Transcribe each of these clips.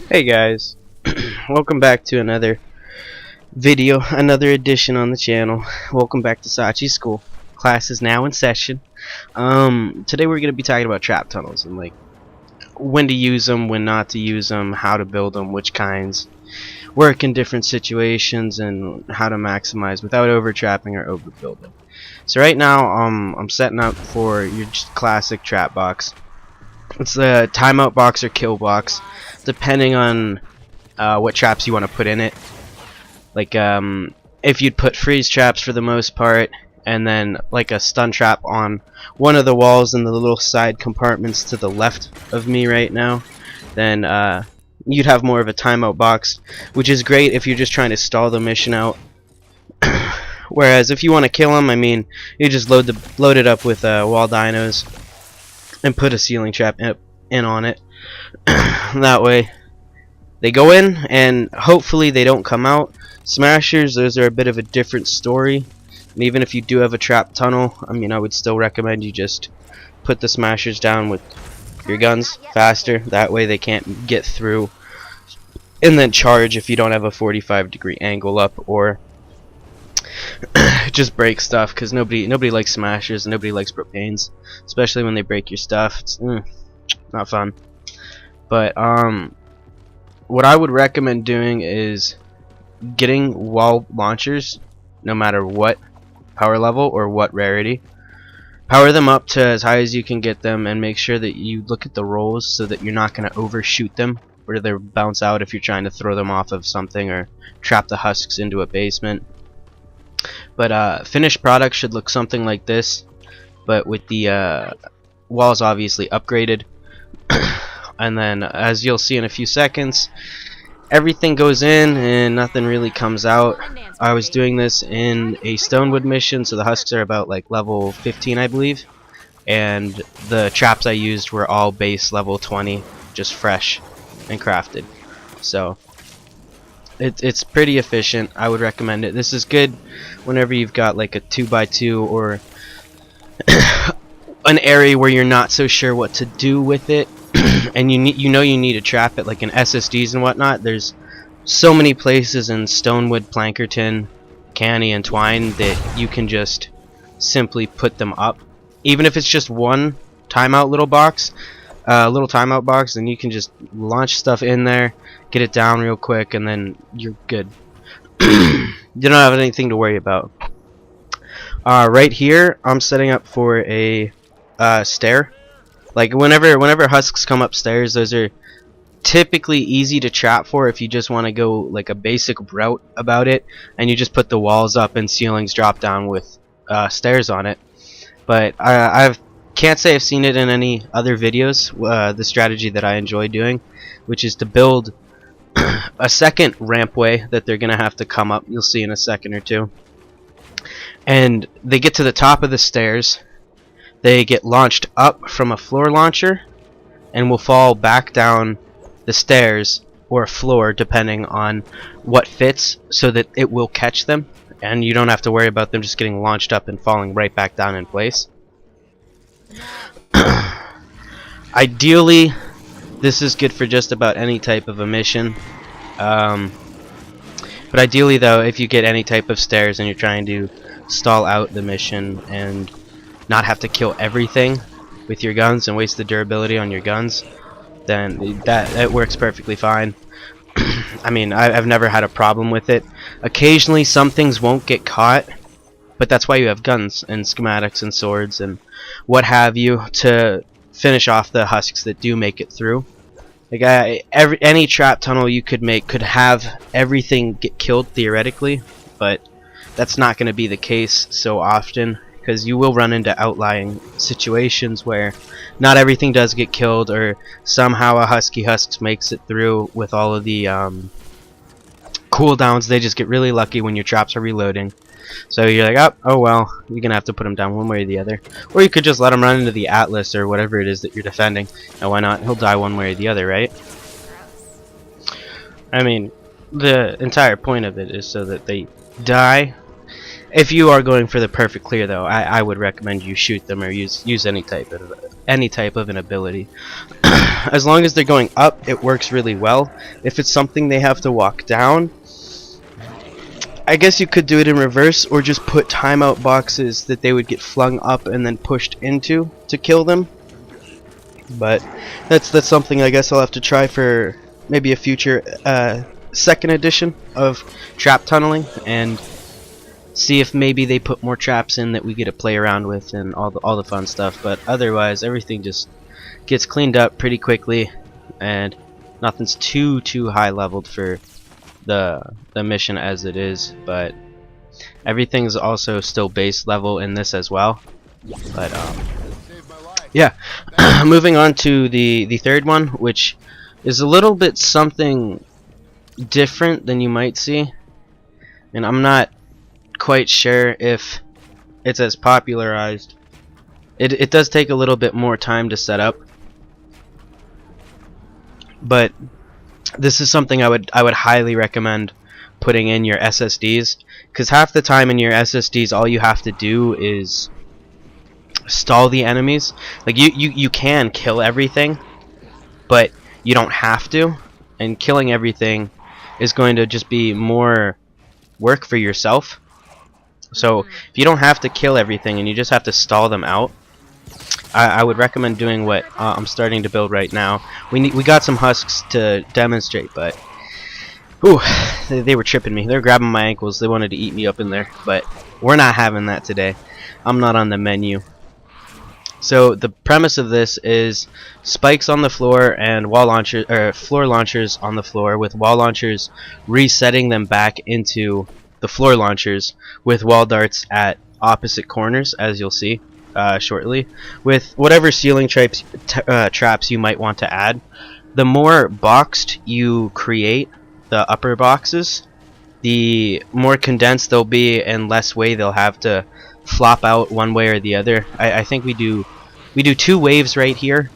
Hey guys, welcome back to another video, another edition on the channel. Welcome back to Sachi School. Class is now in session. Today we're going to be talking about trap tunnels and like when to use them, when not to use them, how to build them, which kinds work in different situations, and how to maximize without over trapping or overbuilding. So right now I'm setting up for your just classic trap box. It's a timeout box or kill box, depending on what traps you want to put in it. Like if you'd put freeze traps for the most part, and then like a stun trap on one of the walls in the little side compartments to the left of me right now, then you'd have more of a timeout box, which is great if you're just trying to stall the mission out. Whereas if you want to kill them, I mean, you just load it up with wall dinos and put a ceiling trap in on it. That way they go in and hopefully they don't come out. Smashers, those are a bit of a different story, and even if you do have a trap tunnel, I mean, I would still recommend you just put the smashers down with your guns faster. That way they can't get through and then charge if you don't have a 45-degree angle up, or just break stuff, because nobody likes smashers and nobody likes propanes, especially when they break your stuff. It's not fun. But what I would recommend doing is getting wall launchers, no matter what power level or what rarity. Power them up to as high as you can get them, and make sure that you look at the rolls so that you're not going to overshoot them, or they'll bounce out if you're trying to throw them off of something or trap the husks into a basement. But finished product should look something like this, but with the walls obviously upgraded. And then, as you'll see in a few seconds, everything goes in and nothing really comes out. I was doing this in a Stonewood mission, so the husks are about like level 15, I believe, and the traps I used were all base level 20, just fresh and crafted. So it's pretty efficient. I would recommend it. This is good whenever you've got like a 2x2 or an area where you're not so sure what to do with it, and you need to trap it, like in SSDs and whatnot. There's so many places in Stonewood, Plankerton, Canny, and Twine that you can just simply put them up. Even if it's just one timeout little timeout box, then you can just launch stuff in there, get it down real quick, and then you're good. You don't have anything to worry about. Right here, I'm setting up for a stair. Like whenever husks come upstairs, those are typically easy to trap for if you just want to go like a basic route about it, and you just put the walls up and ceilings drop down with stairs on it. But I can't say I've seen it in any other videos, the strategy that I enjoy doing, which is to build a second rampway that they're gonna have to come up. You'll see in a second or two. And they get to the top of the stairs, they get launched up from a floor launcher and will fall back down the stairs or floor, depending on what fits, so that it will catch them and you don't have to worry about them just getting launched up and falling right back down in place. Ideally, this is good for just about any type of a mission. But ideally though, if you get any type of stairs and you're trying to stall out the mission and not have to kill everything with your guns and waste the durability on your guns, then that works perfectly fine. I mean, I've never had a problem with it. Occasionally some things won't get caught, but that's why you have guns and schematics and swords and what have you to finish off the husks that do make it through. Like any trap tunnel you could make could have everything get killed theoretically, but that's not going to be the case so often, because you will run into outlying situations where not everything does get killed, or somehow a husks makes it through with all of the cooldowns. They just get really lucky when your traps are reloading. So you're like, oh well, you're gonna have to put him down one way or the other. Or you could just let him run into the Atlas or whatever it is that you're defending. Now why not? He'll die one way or the other, right? I mean, the entire point of it is so that they die If you are going for the perfect clear, though, I would recommend you shoot them or use any type of an ability. As long as they're going up, it works really well. If it's something they have to walk down, I guess you could do it in reverse, or just put timeout boxes that they would get flung up and then pushed into to kill them. But that's something I guess I'll have to try for maybe a future second edition of trap tunneling, and see if maybe they put more traps in that we get to play around with and all the fun stuff. But otherwise, everything just gets cleaned up pretty quickly, and nothing's too high leveled for the mission as it is. But everything's also still base level in this as well. But yeah, moving on to the third one, which is a little bit something different than you might see, and I'm not quite sure if it's as popularized. It does take a little bit more time to set up, but this is something I would highly recommend putting in your SSDs, because half the time in your SSDs all you have to do is stall the enemies. Like you can kill everything, but you don't have to, and killing everything is going to just be more work for yourself. So if you don't have to kill everything and you just have to stall them out, I would recommend doing what I'm starting to build right now. We got some husks to demonstrate, but ooh, they were tripping me. They were grabbing my ankles. They wanted to eat me up in there, but we're not having that today. I'm not on the menu. So the premise of this is spikes on the floor and wall launchers, or floor launchers on the floor, with wall launchers resetting them back into the floor launchers, with wall darts at opposite corners, as you'll see shortly, with whatever ceiling traps you might want to add. The more boxed you create the upper boxes, the more condensed they'll be and less way they'll have to flop out one way or the other. I think we do 2 waves right here.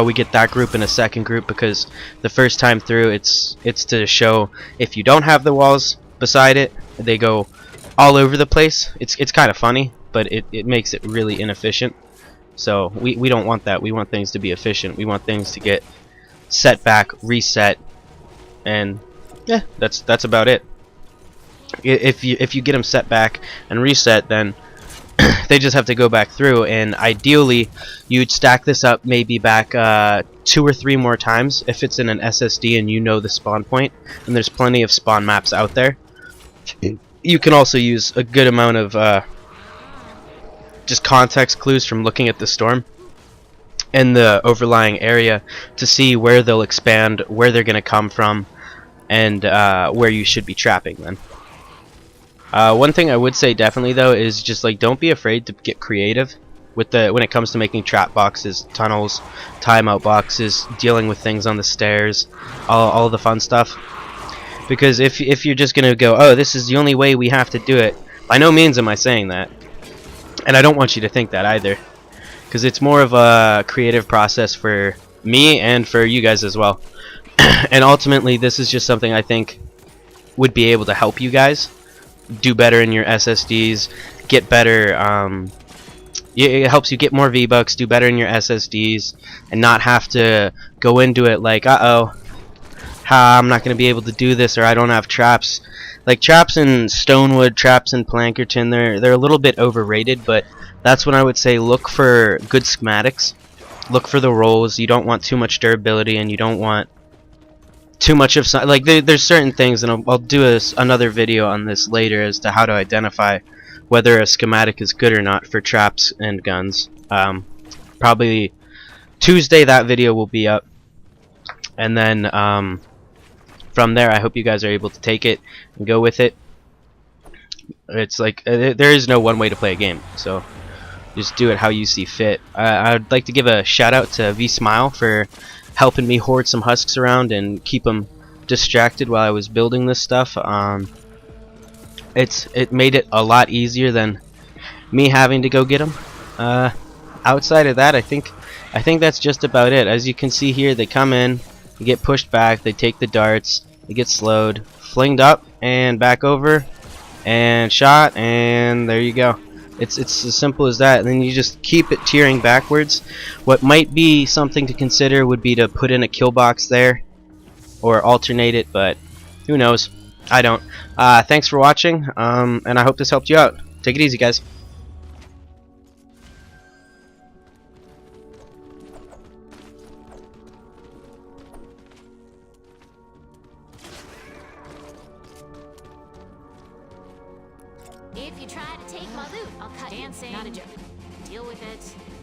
We get that group and a second group, because the first time through it's to show if you don't have the walls beside it, they go all over the place. It's kind of funny, but it makes it really inefficient. So we don't want that. We want things to be efficient. We want things to get set back, reset, and yeah, that's about it. If you get them set back and reset, then they just have to go back through, and ideally you'd stack this up maybe back 2 or 3 more times if it's in an SSD and you know the spawn point, and there's plenty of spawn maps out there. You can also use a good amount of just context clues from looking at the storm and the overlying area to see where they'll expand, where they're going to come from, and where you should be trapping them. One thing I would say definitely though is just like, don't be afraid to get creative with when it comes to making trap boxes, tunnels, timeout boxes, dealing with things on the stairs, all the fun stuff. Because if you're just gonna go, oh, this is the only way we have to do it, by no means am I saying that, and I don't want you to think that either, because it's more of a creative process for me and for you guys as well. And ultimately this is just something I think would be able to help you guys do better in your SSDs, get better. It helps you get more V-Bucks, do better in your SSDs, and not have to go into it like, uh-oh, I'm not going to be able to do this, or I don't have traps. Like traps in Stonewood, traps in Plankerton, they're a little bit overrated, but that's when I would say look for good schematics. Look for the rolls. You don't want too much durability, and you don't want too much of some, like there's certain things, and I'll do another video on this later as to how to identify whether a schematic is good or not for traps and guns. Probably Tuesday that video will be up, and then from there I hope you guys are able to take it and go with it. It's like there is no one way to play a game, so just do it how you see fit. I'd like to give a shout out to V Smile for helping me hoard some husks around and keep them distracted while I was building this stuff. It made it a lot easier than me having to go get them. Outside of that, I think that's just about it. As you can see here, they come in, they get pushed back, they take the darts, they get slowed, flinged up, and back over, and shot, and there you go. It's as simple as that. And then you just keep it tearing backwards. What might be something to consider would be to put in a kill box there, or alternate it, but who knows? I don't. Thanks for watching, and I hope this helped you out. Take it easy, guys. If you try to take my loot, I'll cut dancing. Not a joke. Deal with it.